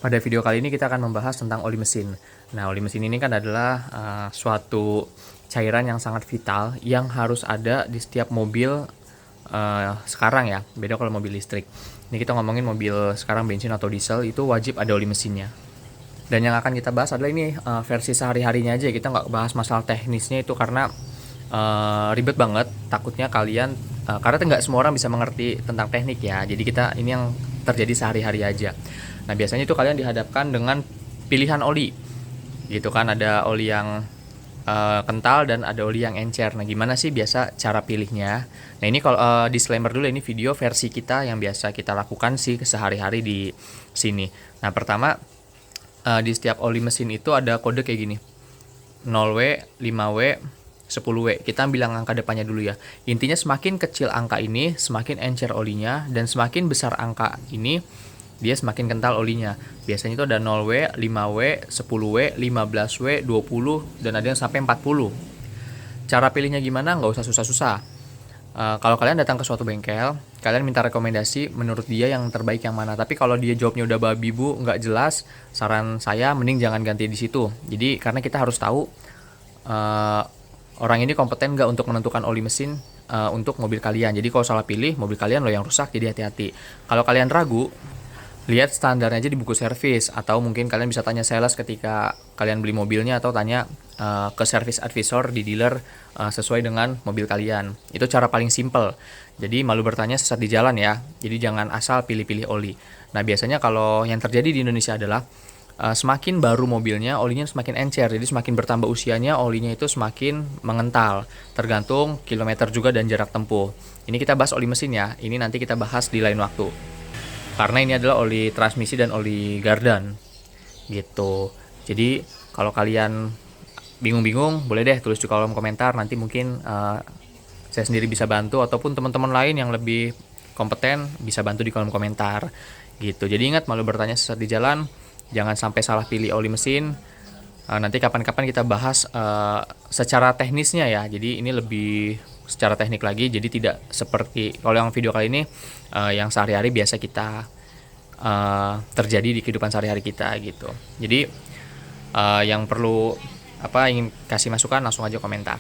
Pada video kali ini kita akan membahas tentang oli mesin. Nah, oli mesin ini kan adalah suatu cairan yang sangat vital yang harus ada di setiap mobil sekarang ya. Beda kalau mobil listrik. Ini kita ngomongin mobil sekarang bensin atau diesel itu wajib ada oli mesinnya. Dan yang akan kita bahas adalah ini versi sehari-harinya aja. Kita nggak bahas masalah teknisnya itu karena ribet banget. Takutnya kalian karena nggak semua orang bisa mengerti tentang teknik ya. Jadi kita ini yang terjadi sehari-hari aja. Nah, biasanya itu kalian dihadapkan dengan pilihan oli. Gitu kan, ada oli yang kental dan ada oli yang encer. Nah, gimana sih biasa cara pilihnya? Nah, ini kalau disclaimer dulu, ini video versi kita yang biasa kita lakukan sih sehari-hari di sini. Nah, pertama di setiap oli mesin itu ada kode kayak gini. 0W, 5W, 10W. Kita bilang angka depannya dulu ya. Intinya semakin kecil angka ini, semakin encer olinya, dan semakin besar angka ini, dia semakin kental olinya. Biasanya itu ada 0W, 5W, 10W, 15W, 20, dan ada yang sampai 40. Cara pilihnya gimana? Nggak usah susah-susah. Kalau kalian datang ke suatu bengkel, kalian minta rekomendasi menurut dia yang terbaik yang mana. Tapi kalau dia jawabnya udah babi bu, nggak jelas, saran saya mending jangan ganti di situ. Jadi karena kita harus tahu orang ini kompeten nggak untuk menentukan oli mesin untuk mobil kalian. Jadi kalau salah pilih, mobil kalian lo yang rusak, jadi hati-hati. Kalau kalian ragu, lihat standarnya aja di buku servis, atau mungkin kalian bisa tanya sales ketika kalian beli mobilnya, atau tanya ke service advisor di dealer sesuai dengan mobil kalian. Itu cara paling simple. Jadi malu bertanya sesat di jalan ya. Jadi jangan asal pilih-pilih oli. Nah, biasanya kalau yang terjadi di Indonesia adalah semakin baru mobilnya, olinya semakin encer. Jadi semakin bertambah usianya, olinya itu semakin mengental. Tergantung kilometer juga dan jarak tempuh. Ini kita bahas oli mesin ya. Ini nanti kita bahas di lain waktu. Karena ini adalah oli transmisi dan oli gardan. Gitu. Jadi kalau kalian bingung-bingung, boleh deh tulis di kolom komentar. Nanti mungkin saya sendiri bisa bantu, ataupun teman-teman lain yang lebih kompeten bisa bantu di kolom komentar. Gitu. Jadi ingat, malu bertanya sesat di jalan. Jangan sampai salah pilih oli mesin. Nanti kapan-kapan kita bahas secara teknisnya ya. Jadi ini lebih secara teknik lagi. Jadi tidak seperti kalau yang video kali ini yang sehari-hari biasa kita terjadi di kehidupan sehari-hari kita gitu. Jadi yang perlu ingin kasih masukan, langsung aja komentar.